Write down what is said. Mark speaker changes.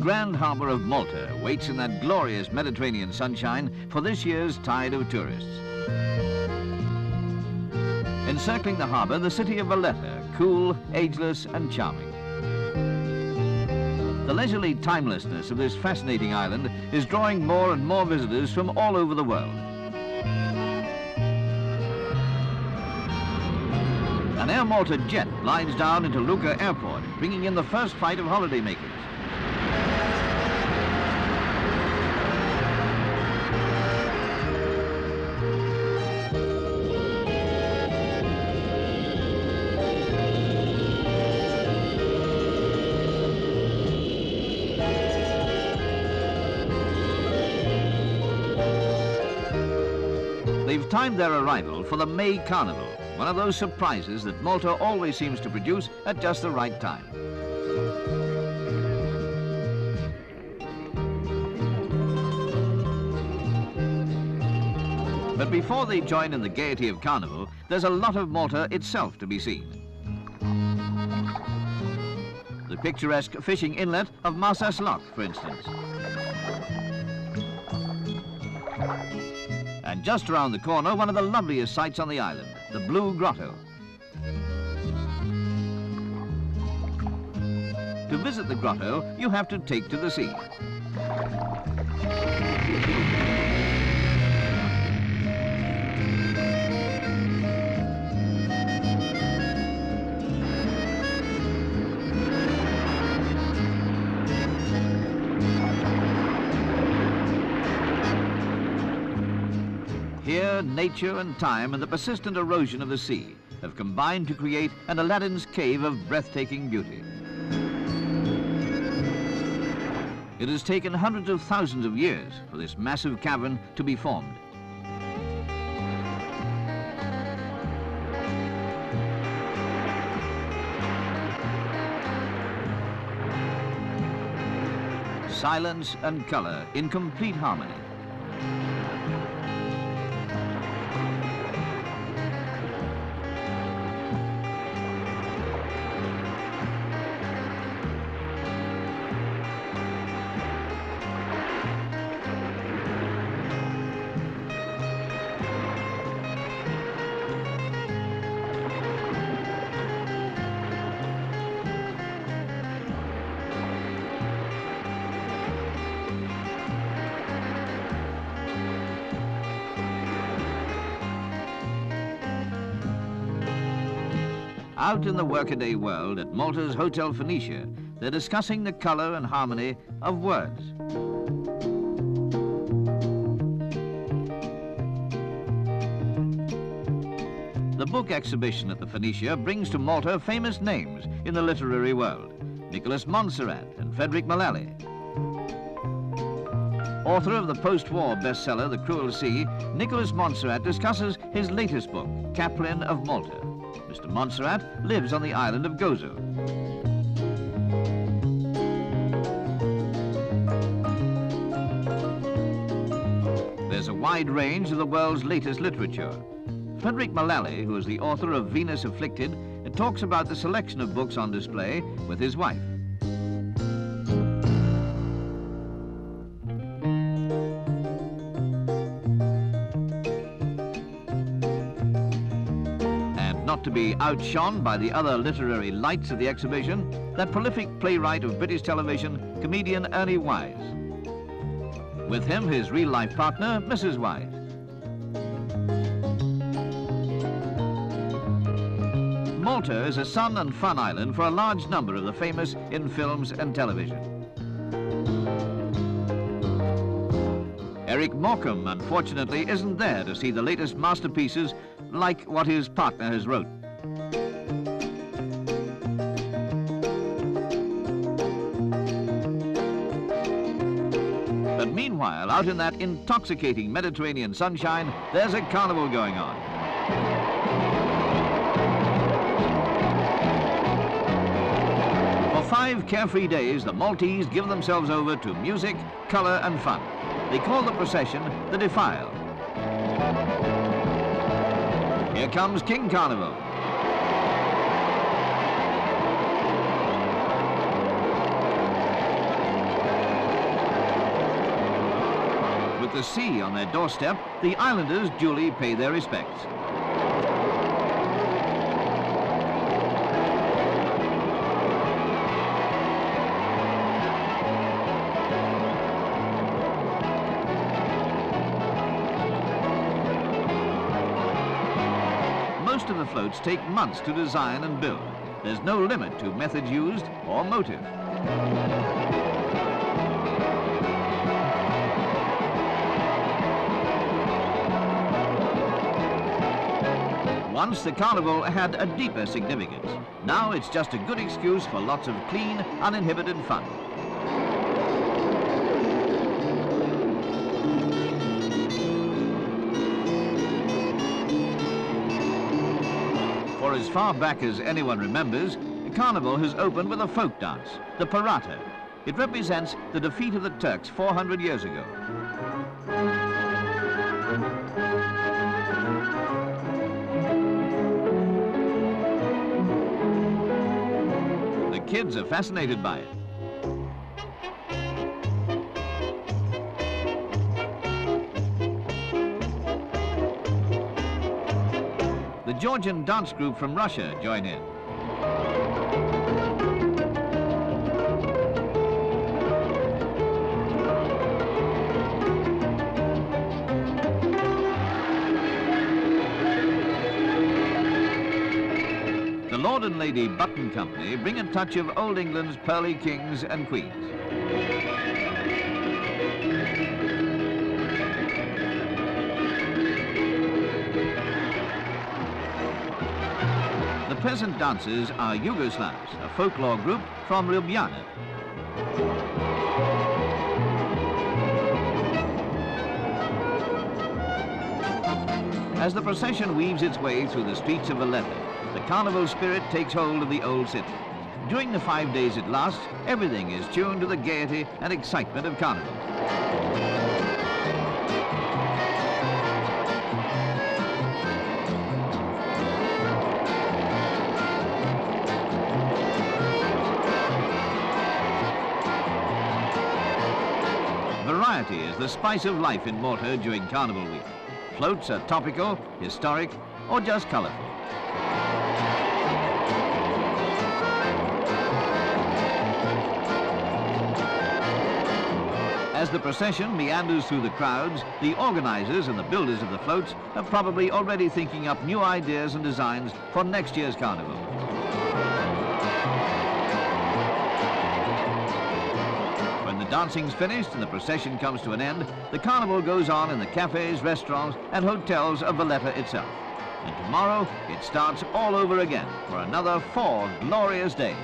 Speaker 1: grand harbour of Malta waits in that glorious Mediterranean sunshine for this year's tide of tourists. Encircling the harbour, the city of Valletta, cool, ageless and charming. The leisurely timelessness of this fascinating island is drawing more and more visitors from all over the world. An Air Malta jet glides down into Lucca Airport, bringing in the first flight of holidaymakers. They've timed their arrival for the May Carnival, one of those surprises that Malta always seems to produce at just the right time. But before they join in the gaiety of Carnival, there's a lot of Malta itself to be seen. The picturesque fishing inlet of Marsas Loch, for instance. And just around the corner, one of the loveliest sights on the island, the Blue Grotto. To visit the grotto, you have to take to the sea. Here, nature and time and the persistent erosion of the sea have combined to create an Aladdin's cave of breathtaking beauty. It has taken hundreds of thousands of years for this massive cavern to be formed. Silence and color in complete harmony. Out in the workaday world at Malta's Hotel Phoenicia, they're discussing the colour and harmony of words. The book exhibition at the Phoenicia brings to Malta famous names in the literary world, Nicholas Montserrat and Frederick Mullally. Author of the post-war bestseller, The Cruel Sea, Nicholas Montserrat discusses his latest book, Chaplain of Malta. Mr. Montserrat lives on the island of Gozo. There's a wide range of the world's latest literature. Frederick Mullally, who is the author of Venus Afflicted, talks about the selection of books on display with his wife. Not to be outshone by the other literary lights of the exhibition, that prolific playwright of British television, comedian Ernie Wise. With him, his real-life partner, Mrs. Wise. Malta is a sun and fun island for a large number of the famous in films and television. Eric Morecambe, unfortunately, isn't there to see the latest masterpieces like what his partner has wrote. But meanwhile, out in that intoxicating Mediterranean sunshine, there's a carnival going on. For 5 carefree days, the Maltese give themselves over to music, colour and fun. They call the procession the Defile. Here comes King Carnival. With the sea on their doorstep, the islanders duly pay their respects. Most of the floats take months to design and build. There's no limit to methods used or motive. Once the carnival had a deeper significance. Now it's just a good excuse for lots of clean, uninhibited fun. For as far back as anyone remembers, the carnival has opened with a folk dance, the parata. It represents the defeat of the Turks 400 years ago. The kids are fascinated by it. The Georgian dance group from Russia join in. The Lord and Lady Button Company bring a touch of old England's pearly kings and queens. The peasant dancers are Yugoslavs, a folklore group from Ljubljana. As the procession weaves its way through the streets of Valletta, the carnival spirit takes hold of the old city. During the 5 days it lasts, everything is tuned to the gaiety and excitement of carnival. Variety is the spice of life in Malta during Carnival Week. Floats are topical, historic, or just colourful. As the procession meanders through the crowds, the organisers and the builders of the floats are probably already thinking up new ideas and designs for next year's carnival. When the dancing's finished and the procession comes to an end, the carnival goes on in the cafes, restaurants and hotels of Valletta itself. And tomorrow it starts all over again for another 4 glorious days.